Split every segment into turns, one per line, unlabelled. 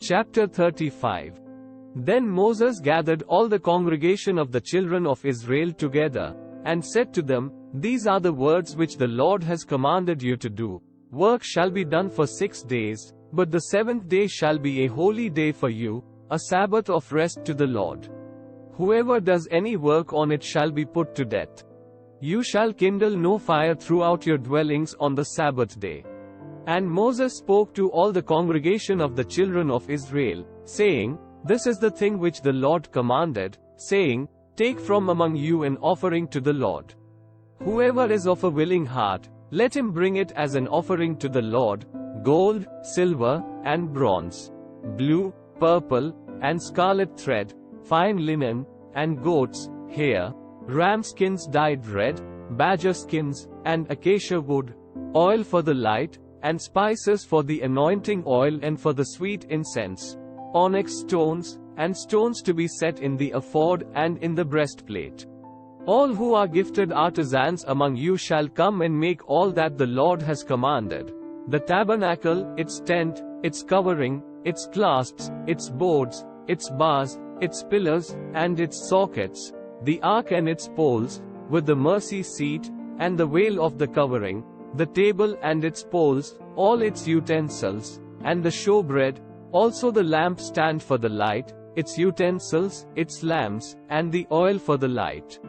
Chapter 35. Then Moses gathered all the congregation of the children of Israel together, and said to them, These are the words which the Lord has commanded you to do. Work shall be done for 6 days, but the 7th day shall be a holy day for you, a Sabbath of rest to the Lord. Whoever does any work on it shall be put to death. You shall kindle no fire throughout your dwellings on the Sabbath day. And Moses spoke to all the congregation of the children of Israel, saying, This is the thing which the Lord commanded, saying, Take from among you an offering to the Lord. Whoever is of a willing heart, let him bring it as an offering to the Lord, gold, silver, and bronze, blue, purple, and scarlet thread, fine linen, and goats' hair, ram skins dyed red, badger skins, and acacia wood, oil for the light, and spices for the anointing oil and for the sweet incense, onyx stones, and stones to be set in the ephod and in the breastplate. All who are gifted artisans among you shall come and make all that the Lord has commanded: the tabernacle, its tent, its covering, its clasps, its boards, its bars, its pillars, and its sockets, the ark and its poles, with the mercy seat, and the veil of the covering, the table and its poles, all its utensils, and the showbread, also the lampstand for the light, its utensils, its lamps, and the oil for the light.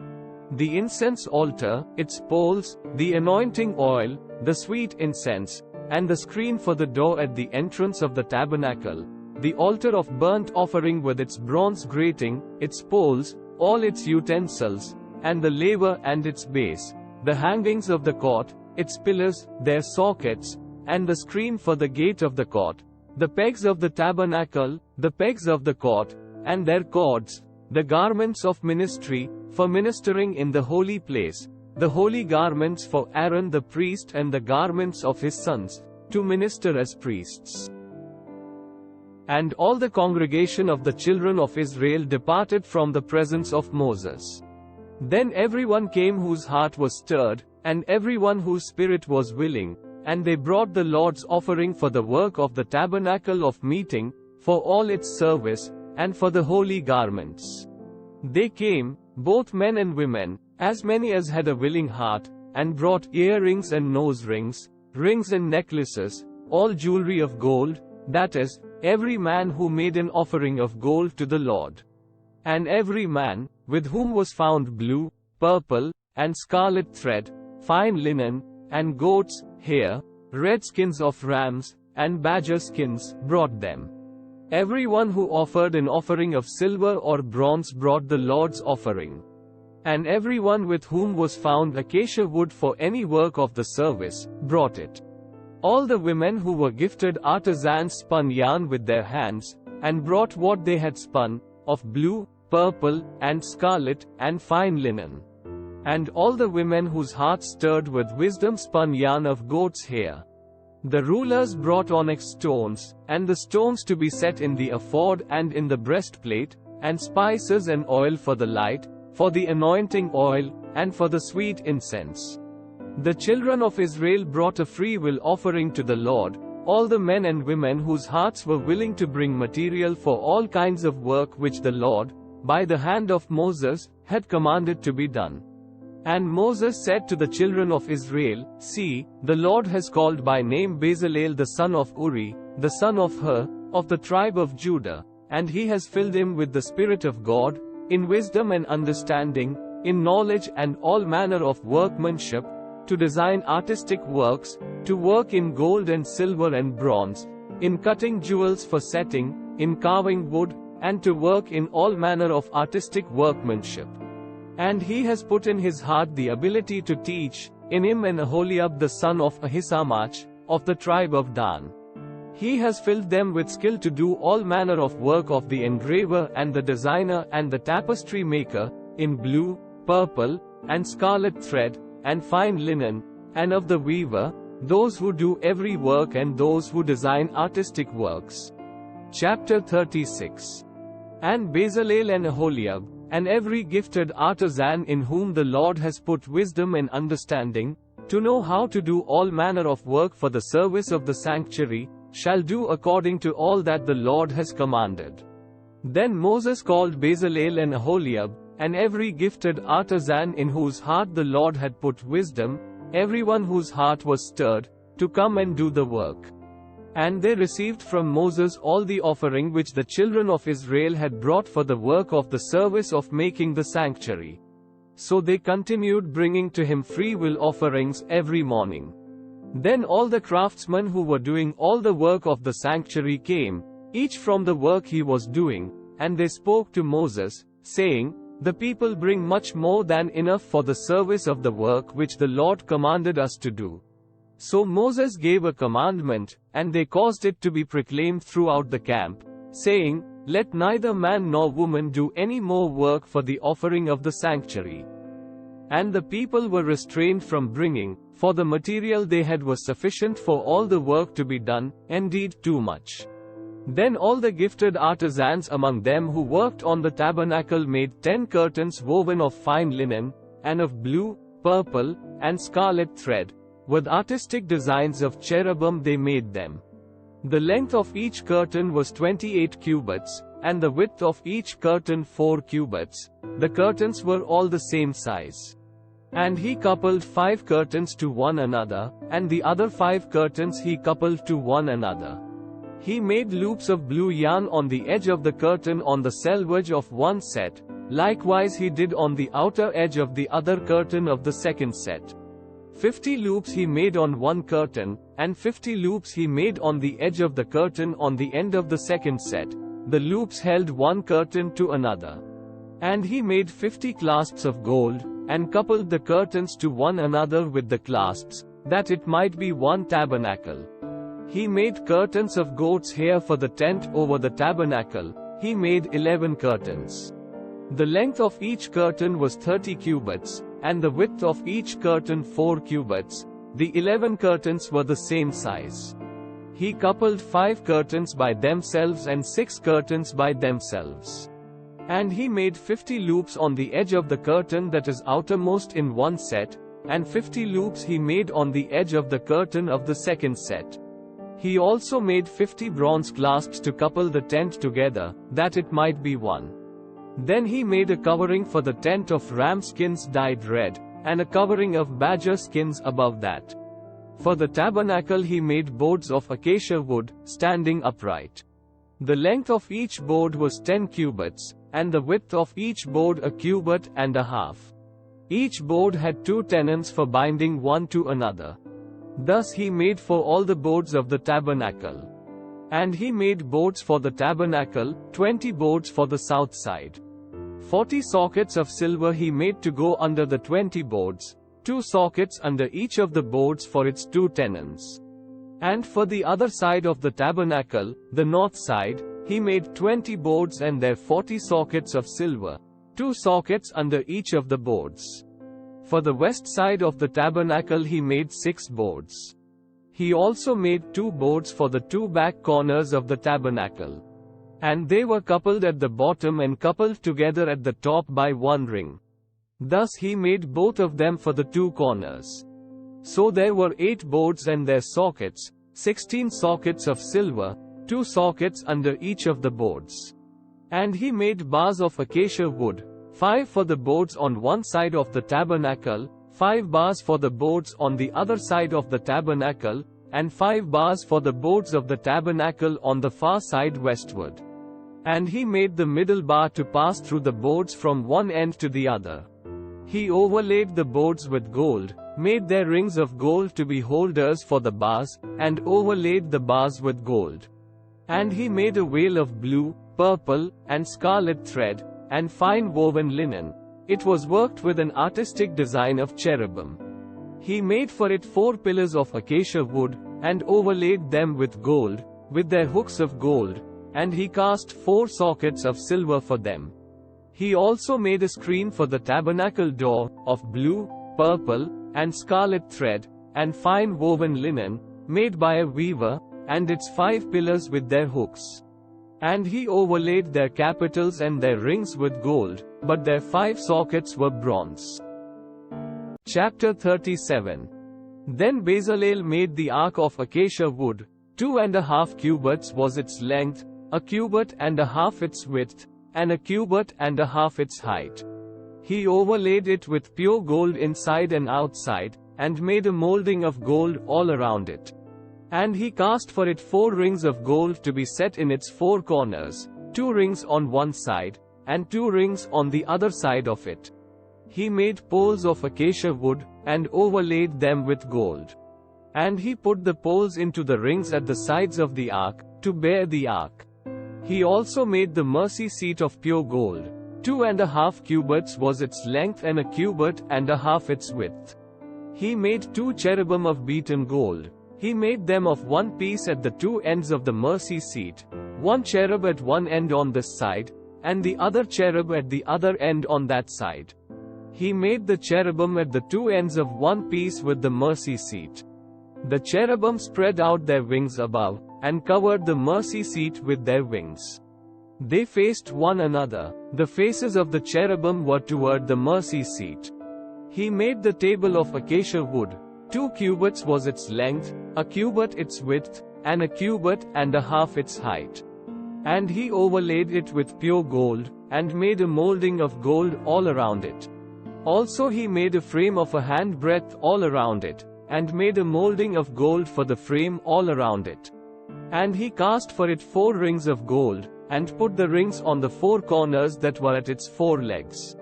The incense altar, its poles, the anointing oil, the sweet incense, and the screen for the door at the entrance of the tabernacle, the altar of burnt offering with its bronze grating, its poles, all its utensils, and the laver and its base, the hangings of the court, its pillars, their sockets, and the screen for the gate of the court, the pegs of the tabernacle, the pegs of the court, and their cords, the garments of ministry, for ministering in the holy place, the holy garments for Aaron the priest and the garments of his sons, to minister as priests. And all the congregation of the children of Israel departed from the presence of Moses. Then everyone came whose heart was stirred, and everyone whose spirit was willing, and they brought the Lord's offering for the work of the tabernacle of meeting, for all its service, and for the holy garments. They came, both men and women, as many as had a willing heart, and brought earrings and nose rings, rings and necklaces, all jewelry of gold, that is, every man who made an offering of gold to the Lord. And every man, with whom was found blue, purple, and scarlet thread, fine linen, and goats' hair, red skins of rams, and badger skins, brought them. Everyone who offered an offering of silver or bronze brought the Lord's offering. And everyone with whom was found acacia wood for any work of the service, brought it. All the women who were gifted artisans spun yarn with their hands, and brought what they had spun, of blue, purple, and scarlet, and fine linen. And all the women whose hearts stirred with wisdom spun yarn of goat's hair. The rulers brought onyx stones, and the stones to be set in the ephod and in the breastplate, and spices and oil for the light, for the anointing oil, and for the sweet incense. The children of Israel brought a freewill offering to the Lord, all the men and women whose hearts were willing to bring material for all kinds of work which the Lord, by the hand of Moses, had commanded to be done. And Moses said to the children of Israel, See, the Lord has called by name Bezalel the son of Uri, the son of Hur, of the tribe of Judah, and he has filled him with the Spirit of God, in wisdom and understanding, in knowledge and all manner of workmanship, to design artistic works, to work in gold and silver and bronze, in cutting jewels for setting, in carving wood, and to work in all manner of artistic workmanship. And he has put in his heart the ability to teach, in him and Oholiab the son of Ahisamach, of the tribe of Dan. He has filled them with skill to do all manner of work of the engraver and the designer and the tapestry maker, in blue, purple, and scarlet thread, and fine linen, and of the weaver, those who do every work and those who design artistic works. Chapter 36. And Bezalel and Oholiab, and every gifted artisan in whom the Lord has put wisdom and understanding, to know how to do all manner of work for the service of the sanctuary, shall do according to all that the Lord has commanded. Then Moses called Bezalel and Oholiab, and every gifted artisan in whose heart the Lord had put wisdom, everyone whose heart was stirred, to come and do the work. And they received from Moses all the offering which the children of Israel had brought for the work of the service of making the sanctuary. So they continued bringing to him free-will offerings every morning. Then all the craftsmen who were doing all the work of the sanctuary came, each from the work he was doing, and they spoke to Moses, saying, "The people bring much more than enough for the service of the work which the Lord commanded us to do." So Moses gave a commandment, and they caused it to be proclaimed throughout the camp, saying, "Let neither man nor woman do any more work for the offering of the sanctuary." And the people were restrained from bringing, for the material they had was sufficient for all the work to be done, indeed too much. Then all the gifted artisans among them who worked on the tabernacle made 10 curtains woven of fine linen, and of blue, purple, and scarlet thread. With artistic designs of cherubim they made them. The length of each curtain was 28 cubits, and the width of each curtain 4 cubits. The curtains were all the same size. And he coupled 5 curtains to one another, and the other 5 curtains he coupled to one another. He made loops of blue yarn on the edge of the curtain on the selvage of one set. Likewise he did on the outer edge of the other curtain of the second set. 50 loops he made on one curtain, and 50 loops he made on the edge of the curtain on the end of the second set. The loops held one curtain to another. And he made 50 clasps of gold, and coupled the curtains to one another with the clasps, that it might be one tabernacle. He made curtains of goat's hair for the tent over the tabernacle. He made 11 curtains. The length of each curtain was 30 cubits, and the width of each curtain 4 cubits. The 11 curtains were the same size. He coupled 5 curtains by themselves and 6 curtains by themselves. And he made 50 loops on the edge of the curtain that is outermost in one set, and 50 loops he made on the edge of the curtain of the second set. He also made 50 bronze clasps to couple the tent together, that it might be one. Then he made a covering for the tent of ram skins dyed red, and a covering of badger skins above that. For the tabernacle he made boards of acacia wood, standing upright. The length of each board was 10 cubits, and the width of each board a cubit and a half. Each board had 2 tenons for binding one to another. Thus he made for all the boards of the tabernacle. And he made boards for the tabernacle, 20 boards for the south side. 40 sockets of silver he made to go under the 20 boards, 2 sockets under each of the boards for its 2 tenons. And for the other side of the tabernacle, the north side, he made 20 boards and their 40 sockets of silver, 2 sockets under each of the boards. For the west side of the tabernacle he made 6 boards. He also made 2 boards for the 2 back corners of the tabernacle. And they were coupled at the bottom and coupled together at the top by one ring. Thus he made both of them for the 2 corners. So there were 8 boards and their sockets, 16 sockets of silver, 2 sockets under each of the boards. And he made bars of acacia wood, 5 for the boards on one side of the tabernacle, 5 bars for the boards on the other side of the tabernacle, and 5 bars for the boards of the tabernacle on the far side westward. And he made the middle bar to pass through the boards from one end to the other. He overlaid the boards with gold, made their rings of gold to be holders for the bars, and overlaid the bars with gold. And he made a veil of blue, purple, and scarlet thread, and fine woven linen. It was worked with an artistic design of cherubim. He made for it 4 pillars of acacia wood, and overlaid them with gold, with their hooks of gold, and he cast 4 sockets of silver for them. He also made a screen for the tabernacle door, of blue, purple, and scarlet thread, and fine woven linen, made by a weaver, and its 5 pillars with their hooks. And he overlaid their capitals and their rings with gold, but their 5 sockets were bronze. Chapter 37. Then Bezalel made the ark of acacia wood. 2.5 cubits was its length, 1.5 cubits its width, and 1.5 cubits its height. He overlaid it with pure gold inside and outside, and made a molding of gold all around it. And he cast for it 4 rings of gold to be set in its 4 corners, 2 rings on one side, and 2 rings on the other side of it. He made poles of acacia wood, and overlaid them with gold. And he put the poles into the rings at the sides of the ark, to bear the ark. He also made the mercy seat of pure gold. 2.5 cubits was its length and 1.5 cubits its width. He made 2 cherubim of beaten gold. He made them of one piece at the 2 ends of the mercy seat, 1 cherub at one end on this side, and the other cherub at the other end on that side. He made the cherubim at the 2 ends of one piece with the mercy seat. The cherubim spread out their wings above, and covered the mercy seat with their wings. They faced one another. The faces of the cherubim were toward the mercy seat. He made the table of acacia wood. 2 cubits was its length, 1 cubit its width, and 1.5 cubits its height. And he overlaid it with pure gold, and made a molding of gold all around it. Also he made a frame of a handbreadth all around it, and made a molding of gold for the frame all around it. And he cast for it 4 rings of gold, and put the rings on the 4 corners that were at its 4 legs.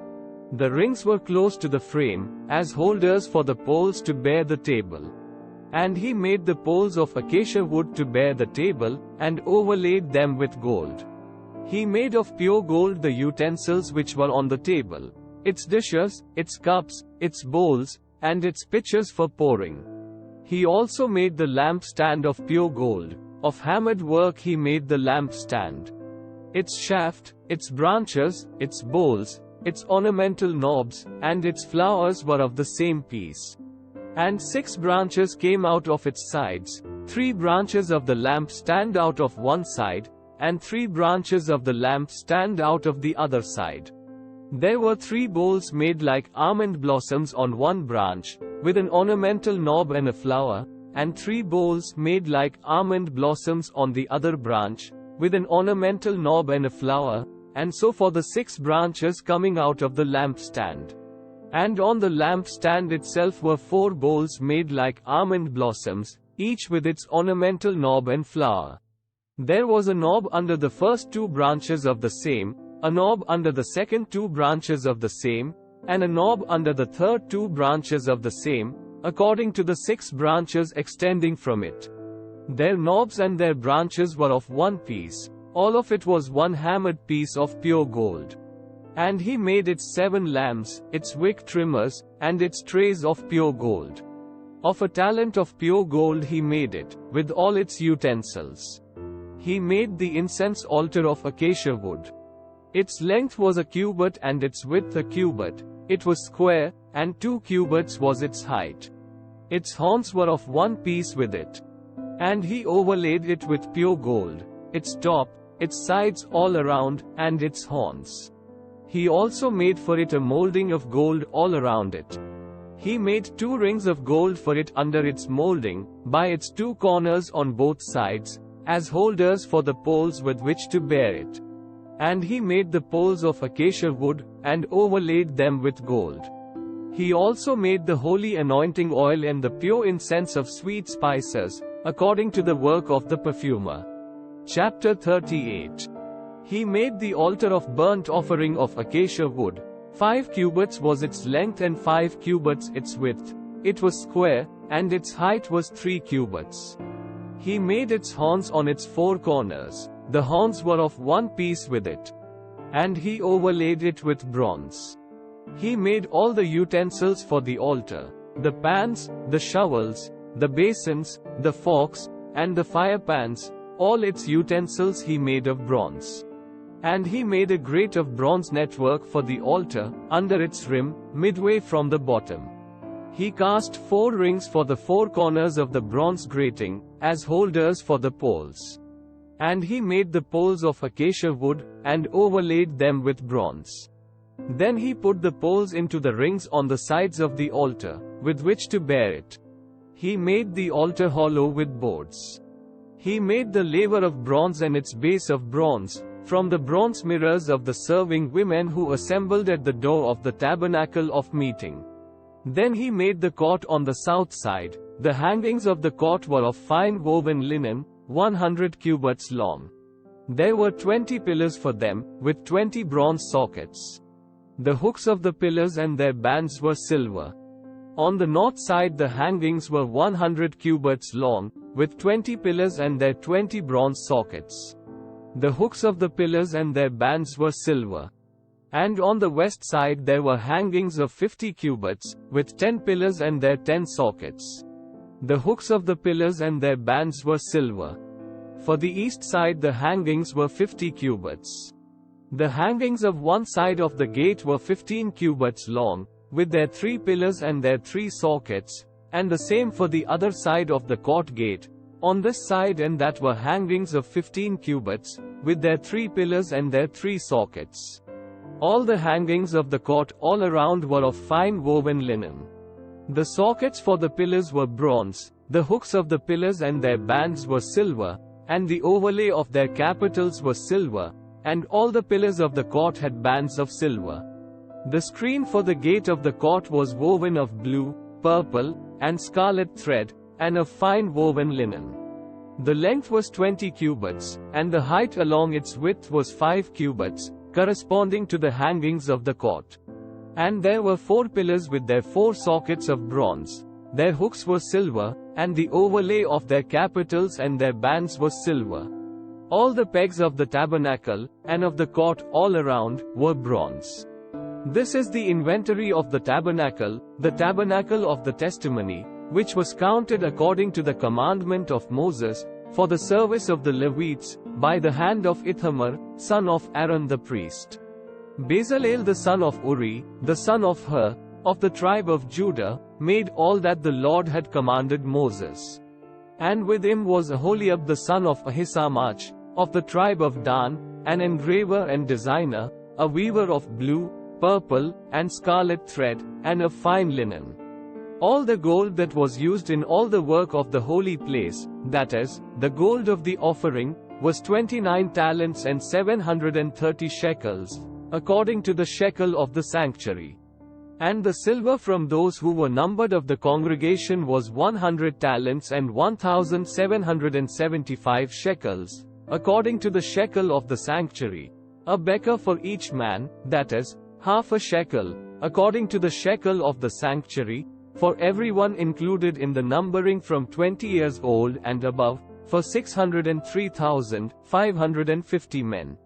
The rings were close to the frame, as holders for the poles to bear the table. And he made the poles of acacia wood to bear the table, and overlaid them with gold. He made of pure gold the utensils which were on the table, its dishes, its cups, its bowls, and its pitchers for pouring. He also made the lampstand of pure gold. Of hammered work he made the lampstand. Its shaft, its branches, its bowls, its ornamental knobs, and its flowers were of the same piece. And 6 branches came out of its sides, 3 branches of the lampstand out of one side, and 3 branches of the lampstand out of the other side. There were 3 bowls made like almond blossoms on one branch, with an ornamental knob and a flower, and 3 bowls made like almond blossoms on the other branch, with an ornamental knob and a flower, and so for the 6 branches coming out of the lampstand. And on the lampstand itself were 4 bowls made like almond blossoms, each with its ornamental knob and flower. There was a knob under the first 2 branches of the same, a knob under the second 2 branches of the same, and a knob under the third 2 branches of the same, according to the 6 branches extending from it. Their knobs and their branches were of one piece. All of it was one hammered piece of pure gold. And he made its 7 lamps, its wick trimmers, and its trays of pure gold. Of a talent of pure gold he made it, with all its utensils. He made the incense altar of acacia wood. Its length was 1 cubit and its width 1 cubit. It was square, and 2 cubits was its height. Its horns were of one piece with it. And he overlaid it with pure gold, its top, its sides all around, and its horns. He also made for it a molding of gold all around it. He made 2 rings of gold for it under its molding, by its 2 corners on both sides, as holders for the poles with which to bear it. And he made the poles of acacia wood, and overlaid them with gold. He also made the holy anointing oil and the pure incense of sweet spices, according to the work of the perfumer. Chapter 38. He made the altar of burnt offering of acacia wood. 5 cubits was its length and 5 cubits its width. It was square, and its height was 3 cubits. He made its horns on its 4 corners. The horns were of one piece with it. And he overlaid it with bronze. He made all the utensils for the altar, the pans, the shovels, the basins, the forks, and the fire pans, all its utensils he made of bronze. And he made a grate of bronze network for the altar, under its rim, midway from the bottom. He cast 4 rings for the 4 corners of the bronze grating, as holders for the poles. And he made the poles of acacia wood, and overlaid them with bronze. Then he put the poles into the rings on the sides of the altar, with which to bear it. He made the altar hollow with boards. He made the laver of bronze and its base of bronze, from the bronze mirrors of the serving women who assembled at the door of the tabernacle of meeting. Then he made the court on the south side. The hangings of the court were of fine woven linen, 100 cubits long. There were 20 pillars for them, with 20 bronze sockets. The hooks of the pillars and their bands were silver. On the north side the hangings were 100 cubits long, with 20 pillars and their 20 bronze sockets. The hooks of the pillars and their bands were silver. And on the west side there were hangings of 50 cubits, with 10 pillars and their 10 sockets. The hooks of the pillars and their bands were silver. For the east side the hangings were 50 cubits. The hangings of one side of the gate were 15 cubits long, with their 3 pillars and their 3 sockets, and the same for the other side of the court gate, on this side and that were hangings of 15 cubits, with their 3 pillars and their 3 sockets. All the hangings of the court all around were of fine woven linen. The sockets for the pillars were bronze, the hooks of the pillars and their bands were silver, and the overlay of their capitals was silver, and all the pillars of the court had bands of silver. The screen for the gate of the court was woven of blue, purple, and scarlet thread, and of fine woven linen. The length was 20 cubits, and the height along its width was 5 cubits, corresponding to the hangings of the court. And there were 4 pillars with their 4 sockets of bronze. Their hooks were silver, and the overlay of their capitals and their bands was silver. All the pegs of the tabernacle, and of the court all around, were bronze. This is the inventory of the tabernacle of the testimony, which was counted according to the commandment of Moses, for the service of the Levites, by the hand of Ithamar, son of Aaron the priest. Bezalel the son of Uri, the son of Hur, of the tribe of Judah, made all that the Lord had commanded Moses. And with him was Oholiab the son of Ahisamach, of the tribe of Dan, an engraver and designer, a weaver of blue, purple, and scarlet thread, and of fine linen. All the gold that was used in all the work of the holy place, that is, the gold of the offering, was 29 talents and 730 shekels, according to the shekel of the sanctuary. And the silver from those who were numbered of the congregation was 100 talents and 1,775 shekels, according to the shekel of the sanctuary, a beker for each man, that is, half a shekel, according to the shekel of the sanctuary, for everyone included in the numbering from 20 years old and above, for 603,550 men.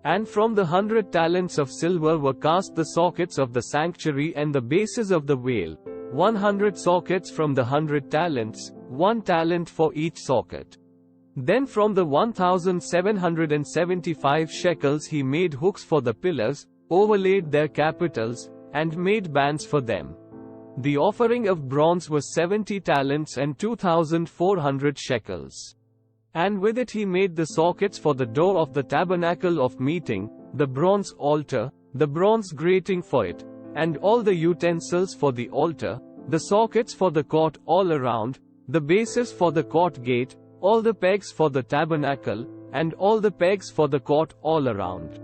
And from the 100 talents of silver were cast the sockets of the sanctuary and the bases of the veil, 100 sockets from the 100 talents, 1 talent for each socket. Then from the 1,775 shekels he made hooks for the pillars, overlaid their capitals, and made bands for them. The offering of bronze was 70 talents and 2,400 shekels. And with it he made the sockets for the door of the tabernacle of meeting, the bronze altar, the bronze grating for it, and all the utensils for the altar, the sockets for the court all around, the bases for the court gate, all the pegs for the tabernacle, and all the pegs for the court all around.